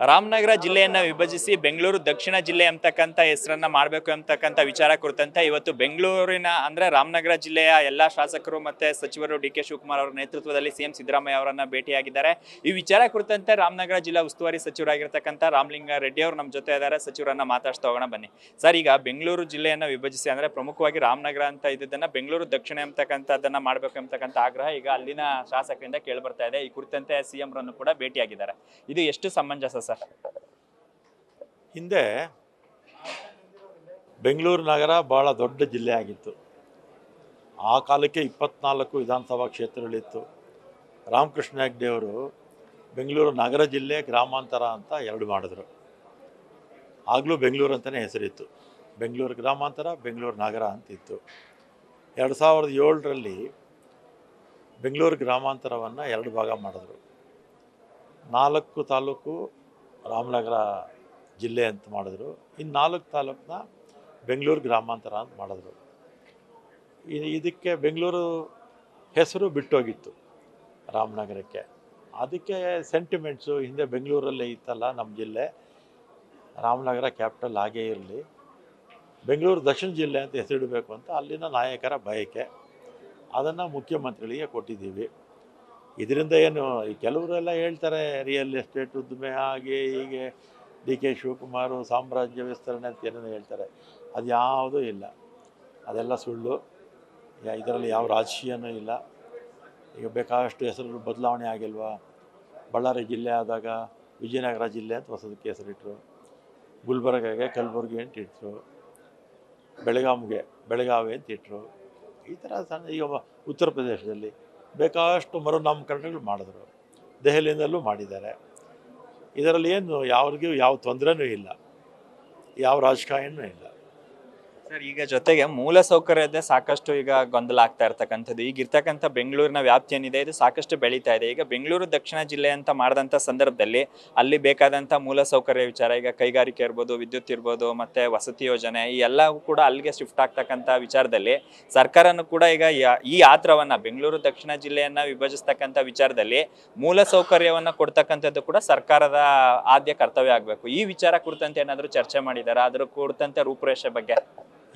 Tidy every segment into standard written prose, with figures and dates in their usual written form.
ರಾಮನಗರ ಜಿಲ್ಲೆಯನ್ನ ವಿಭಜಿಸಿ ಬೆಂಗಳೂರು ದಕ್ಷಿಣ ಜಿಲ್ಲೆ ಅಂತಕ್ಕಂಥ ಹೆಸರನ್ನ ಮಾಡಬೇಕು ಅಂತಕ್ಕಂಥ ವಿಚಾರ ಕುರಿತಂತೆ ಇವತ್ತು ಬೆಂಗಳೂರಿನ ಅಂದ್ರೆ ರಾಮನಗರ ಜಿಲ್ಲೆಯ ಎಲ್ಲಾ ಶಾಸಕರು ಮತ್ತೆ ಸಚಿವರು ಡಿ.ಕೆ. ಶಿವಕುಮಾರ್ ಅವರ ನೇತೃತ್ವದಲ್ಲಿ ಸಿಎಂ ಸಿದ್ದರಾಮಯ್ಯ ಅವರನ್ನ ಭೇಟಿಯಾಗಿದ್ದಾರೆ. ಈ ವಿಚಾರ ಕುರಿತಂತೆ ರಾಮನಗರ ಜಿಲ್ಲಾ ಉಸ್ತುವಾರಿ ಸಚಿವರಾಗಿರ್ತಕ್ಕಂಥ ರಾಮಲಿಂಗಾರೆಡ್ಡಿ ಅವರು ನಮ್ಮ ಜೊತೆ ಇದ್ದಾರೆ. ಸಚಿವರನ್ನ ಮಾತಾಡ್ತಾ ಹೋಗೋಣ ಬನ್ನಿ. ಸರ್, ಈಗ ಬೆಂಗಳೂರು ಜಿಲ್ಲೆಯನ್ನ ವಿಭಜಿಸಿ ಅಂದ್ರೆ ಪ್ರಮುಖವಾಗಿ ರಾಮನಗರ ಅಂತ ಇದ್ದದನ್ನ ಬೆಂಗಳೂರು ದಕ್ಷಿಣ ಅಂತಕ್ಕಂಥದ್ದನ್ನ ಮಾಡಬೇಕು ಅಂತಕ್ಕಂಥ ಆಗ್ರಹ ಈಗ ಅಲ್ಲಿನ ಶಾಸಕರಿಂದ ಕೇಳಿ ಬರ್ತಾ ಇದೆ. ಈ ಕುರಿತಂತೆ ಸಿಎಂ ರನ್ನು ಕೂಡ ಭೇಟಿಯಾಗಿದ್ದಾರೆ. ಇದು ಎಷ್ಟು ಸಮಂಜಸ ಸರ್? ಹಿಂದೆ ಬೆಂಗಳೂರು ನಗರ ಭಾಳ ದೊಡ್ಡ ಜಿಲ್ಲೆ ಆಗಿತ್ತು. ಆ ಕಾಲಕ್ಕೆ 24 ವಿಧಾನಸಭಾ ಕ್ಷೇತ್ರಗಳಿತ್ತು. ರಾಮಕೃಷ್ಣ ಹೆಗ್ಡೆ ಅವರು ಬೆಂಗಳೂರು ನಗರ ಜಿಲ್ಲೆ ಗ್ರಾಮಾಂತರ ಅಂತ ಎರಡು ಮಾಡಿದ್ರು. ಆಗಲೂ ಬೆಂಗಳೂರು ಅಂತಲೇ ಹೆಸರಿತ್ತು. ಬೆಂಗಳೂರು ಗ್ರಾಮಾಂತರ, ಬೆಂಗಳೂರು ನಗರ ಅಂತಿತ್ತು. 2007ರಲ್ಲಿ ಬೆಂಗಳೂರು ಗ್ರಾಮಾಂತರವನ್ನು 2 ಭಾಗ ಮಾಡಿದ್ರು. 4 ತಾಲೂಕು ರಾಮನಗರ ಜಿಲ್ಲೆ ಅಂತ ಮಾಡಿದ್ರು. ಇನ್ನು 4 ತಾಲೂಕನ್ನ ಬೆಂಗಳೂರು ಗ್ರಾಮಾಂತರ ಅಂತ ಮಾಡಿದ್ರು. ಇದಕ್ಕೆ ಬೆಂಗಳೂರು ಹೆಸರು ಬಿಟ್ಟೋಗಿತ್ತು ರಾಮನಗರಕ್ಕೆ. ಅದಕ್ಕೆ ಸೆಂಟಿಮೆಂಟ್ಸು, ಹಿಂದೆ ಬೆಂಗಳೂರಲ್ಲೇ ಇತ್ತಲ್ಲ ನಮ್ಮ ಜಿಲ್ಲೆ, ರಾಮನಗರ ಕ್ಯಾಪಿಟಲ್ ಆಗೇ ಇರಲಿ, ಬೆಂಗಳೂರು ದಕ್ಷಿಣ ಜಿಲ್ಲೆ ಅಂತ ಹೆಸರಿಡಬೇಕು ಅಂತ ಅಲ್ಲಿನ ನಾಯಕರ ಬಯಕೆ. ಅದನ್ನು ಮುಖ್ಯಮಂತ್ರಿಗಳಿಗೆ ಕೊಟ್ಟಿದ್ದೀವಿ. ಇದರಿಂದ ಏನು, ಈ ಕೆಲವರೆಲ್ಲ ಹೇಳ್ತಾರೆ ರಿಯಲ್ ಎಸ್ಟೇಟ್ ಉದ್ದಿಮೆ ಹಾಗೆ ಹೀಗೆ, ಡಿ.ಕೆ. ಶಿವಕುಮಾರ್ ಸಾಮ್ರಾಜ್ಯ ವಿಸ್ತರಣೆ ಅಂತ ಏನೇನು ಹೇಳ್ತಾರೆ. ಅದು ಯಾವುದೂ ಇಲ್ಲ, ಅದೆಲ್ಲ ಸುಳ್ಳು. ಇದರಲ್ಲಿ ಯಾವ ರಾಜಕೀಯನೂ ಇಲ್ಲ. ಈಗ ಬೇಕಾದಷ್ಟು ಹೆಸರು ಬದಲಾವಣೆ ಆಗಿಲ್ವಾ? ಬಳ್ಳಾರಿ ಜಿಲ್ಲೆ ಆದಾಗ ವಿಜಯನಗರ ಜಿಲ್ಲೆ ಅಂತ ಹೊಸದಕ್ಕೆ ಹೆಸರಿಟ್ಟರು, ಗುಲ್ಬರ್ಗಾಗೆ ಕಲಬುರಗಿ ಅಂತ ಇಟ್ಟರು, ಬೆಳಗಾವಿಗೆ ಬೆಳಗಾವಿ ಅಂತ ಇಟ್ಟರು. ಈ ಥರ ಸಣ್ಣ ಈಗ ಉತ್ತರ ಪ್ರದೇಶದಲ್ಲಿ ಬೇಕಾದಷ್ಟು ಮರುನಾಮಕರಣಗಳು ಮಾಡಿದ್ರು. ದೆಹಲಿಯಿಂದಲೂ ಮಾಡಿದ್ದಾರೆ. ಇದರಲ್ಲಿ ಏನು ಯಾವ್ರಿಗೂ ಯಾವ ತೊಂದರೆನೂ ಇಲ್ಲ, ಯಾವ ರಾಜಕಾರಣವೂ ಇಲ್ಲ. ಸರ್, ಈಗ ಜೊತೆಗೆ ಮೂಲಸೌಕರ್ಯದ ಸಾಕಷ್ಟು ಈಗ ಗೊಂದಲ ಆಗ್ತಾ ಇರ್ತಕ್ಕಂಥದ್ದು. ಈಗ ಇರ್ತಕ್ಕಂಥ ಬೆಂಗಳೂರಿನ ವ್ಯಾಪ್ತಿ ಏನಿದೆ ಇದು ಸಾಕಷ್ಟು ಬೆಳೀತಾ ಇದೆ. ಈಗ ಬೆಂಗಳೂರು ದಕ್ಷಿಣ ಜಿಲ್ಲೆ ಅಂತ ಮಾಡಿದಂಥ ಸಂದರ್ಭದಲ್ಲಿ ಅಲ್ಲಿ ಬೇಕಾದಂಥ ಮೂಲಸೌಕರ್ಯ ವಿಚಾರ, ಈಗ ಕೈಗಾರಿಕೆ ಇರ್ಬೋದು, ವಿದ್ಯುತ್ ಇರ್ಬೋದು, ಮತ್ತೆ ವಸತಿ ಯೋಜನೆ, ಈ ಎಲ್ಲವೂ ಕೂಡ ಅಲ್ಲಿಗೆ ಶಿಫ್ಟ್ ಆಗ್ತಕ್ಕಂಥ ವಿಚಾರದಲ್ಲಿ ಸರ್ಕಾರನೂ ಕೂಡ ಈಗ ಈ ಆತ್ರವನ್ನ ಬೆಂಗಳೂರು ದಕ್ಷಿಣ ಜಿಲ್ಲೆಯನ್ನ ವಿಭಜಿಸ್ತಕ್ಕಂಥ ವಿಚಾರದಲ್ಲಿ ಮೂಲಸೌಕರ್ಯವನ್ನ ಕೊಡ್ತಕ್ಕಂಥದ್ದು ಕೂಡ ಸರ್ಕಾರದ ಆದ್ಯ ಕರ್ತವ್ಯ ಆಗಬೇಕು. ಈ ವಿಚಾರ ಕುರಿತಂತೆ ಏನಾದರೂ ಚರ್ಚೆ ಮಾಡಿದಾರಾ? ಅದರ ಕುರಿತಂತೆ ರೂಪುರೇಷೆ ಬಗ್ಗೆ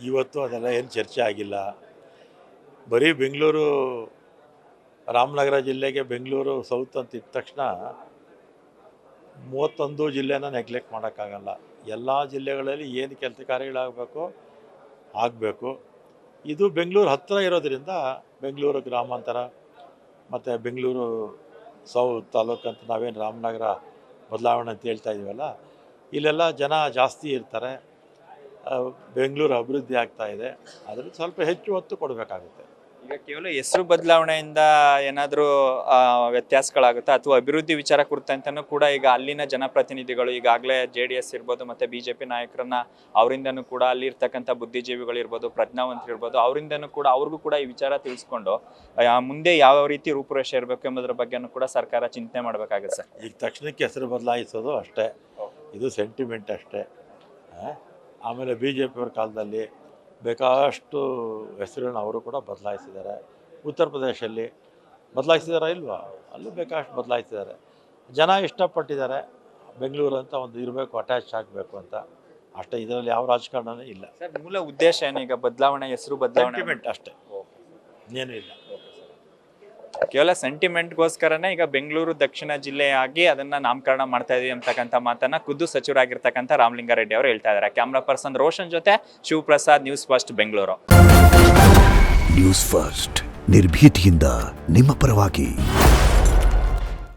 ಇವತ್ತು ಅದೆಲ್ಲ ಏನು ಚರ್ಚೆ ಆಗಿಲ್ಲ. ಬರೀ ಬೆಂಗಳೂರು ರಾಮನಗರ ಜಿಲ್ಲೆಗೆ ಬೆಂಗಳೂರು ಸೌತ್ ಅಂತ ಇದ್ದ ತಕ್ಷಣ 31 ಜಿಲ್ಲೆನ ನೆಗ್ಲೆಕ್ಟ್ ಮಾಡೋಕ್ಕಾಗಲ್ಲ. ಎಲ್ಲ ಜಿಲ್ಲೆಗಳಲ್ಲಿ ಏನು ಕೆಲಸ ಕಾರ್ಯಗಳಾಗಬೇಕು ಆಗಬೇಕು. ಇದು ಬೆಂಗಳೂರು ಹತ್ತಿರ ಇರೋದರಿಂದ ಬೆಂಗಳೂರು ಗ್ರಾಮಾಂತರ ಮತ್ತು ಬೆಂಗಳೂರು ಸೌತ್ ತಾಲೂಕು ಅಂತ ನಾವೇನು ರಾಮನಗರ ಬದಲಾವಣೆ ಅಂತ ಹೇಳ್ತಾ ಇದೀವಲ್ಲ, ಇಲ್ಲೆಲ್ಲ ಜನ ಜಾಸ್ತಿ ಇರ್ತಾರೆ. ಬೆಂಗಳೂರು ಅಭಿವೃದ್ಧಿ ಆಗ್ತಾ ಇದೆ. ಅದರಲ್ಲಿ ಸ್ವಲ್ಪ ಹೆಚ್ಚು ಒತ್ತು ಕೊಡಬೇಕಾಗುತ್ತೆ. ಈಗ ಕೇವಲ ಹೆಸರು ಬದಲಾವಣೆಯಿಂದ ಏನಾದರೂ ವ್ಯತ್ಯಾಸಗಳಾಗುತ್ತಾ, ಅಥವಾ ಅಭಿವೃದ್ಧಿ ವಿಚಾರ ಕುರಿತಂತನೂ ಕೂಡ ಈಗ ಅಲ್ಲಿನ ಜನಪ್ರತಿನಿಧಿಗಳು ಈಗಾಗಲೇ JDS ಇರ್ಬೋದು ಮತ್ತು BJP ನಾಯಕರನ್ನ ಅವರಿಂದನೂ ಕೂಡ ಅಲ್ಲಿ ಇರ್ತಕ್ಕಂಥ ಬುದ್ಧಿಜೀವಿಗಳು ಇರ್ಬೋದು, ಪ್ರಜ್ಞಾವಂತರು ಇರ್ಬೋದು, ಅವರಿಂದನೂ ಕೂಡ ಅವ್ರಿಗೂ ಕೂಡ ಈ ವಿಚಾರ ತಿಳಿಸ್ಕೊಂಡು ಮುಂದೆ ಯಾವ ರೀತಿ ರೂಪುರೇಷೆ ಇರಬೇಕು ಎಂಬುದರ ಬಗ್ಗೆನೂ ಕೂಡ ಸರ್ಕಾರ ಚಿಂತನೆ ಮಾಡಬೇಕಾಗುತ್ತೆ ಸರ್. ಈಗ ತಕ್ಷಣಕ್ಕೆ ಹೆಸರು ಬದಲಾಯಿಸೋದು ಅಷ್ಟೇ, ಇದು ಸೆಂಟಿಮೆಂಟ್ ಅಷ್ಟೇ. ಆಮೇಲೆ BJP ಅವ್ರ ಕಾಲದಲ್ಲಿ ಬೇಕಾದಷ್ಟು ಹೆಸರುಗಳನ್ನ ಅವರು ಕೂಡ ಬದಲಾಯಿಸಿದ್ದಾರೆ. ಉತ್ತರ ಪ್ರದೇಶದಲ್ಲಿ ಬದಲಾಯಿಸಿದಾರ ಇಲ್ವಾ? ಅಲ್ಲೂ ಬೇಕಾದಷ್ಟು ಬದಲಾಯಿಸಿದ್ದಾರೆ. ಜನ ಇಷ್ಟಪಟ್ಟಿದ್ದಾರೆ ಬೆಂಗಳೂರು ಅಂತ ಒಂದು ಇರಬೇಕು, ಅಟ್ಯಾಚ್ ಆಗಬೇಕು ಅಂತ ಅಷ್ಟೇ. ಇದರಲ್ಲಿ ಯಾವ ರಾಜಕಾರಣವೂ ಇಲ್ಲ ಸರ್. ಮೂಲ ಉದ್ದೇಶ ಏನು ಈಗ ಬದಲಾವಣೆ, ಹೆಸರು ಬದಲಾವಣೆ ಸೆಂಟಿಮೆಂಟ್ ಅಷ್ಟೇ, ಇನ್ನೇನು ಇಲ್ಲ. ಕೇವಲ ಸೆಂಟಿಮೆಂಟ್ಗೋಸ್ಕರನೇ ಈಗ ಬೆಂಗಳೂರು ದಕ್ಷಿಣ ಜಿಲ್ಲೆಯಾಗಿ ಅದನ್ನ ನಾಮಕರಣ ಮಾಡ್ತಾ ಇದೀವಿ ಅಂತಕ್ಕಂಥ ಮಾತನ್ನ ಖುದ್ದು ಸಚಿವರಾಗಿರ್ತಕ್ಕಂಥ ರಾಮಲಿಂಗಾರೆಡ್ಡಿ ಅವರು ಹೇಳ್ತಾ ಇದ್ದಾರೆ. ಕ್ಯಾಮ್ರಾ ಪರ್ಸನ್ ರೋಷನ್ ಜೊತೆ Shivaprasad, news first Bengaluru. News first ನಿರ್ಭೀತಿಯಿಂದ ನಿಮ್ಮ ಪರವಾಗಿ.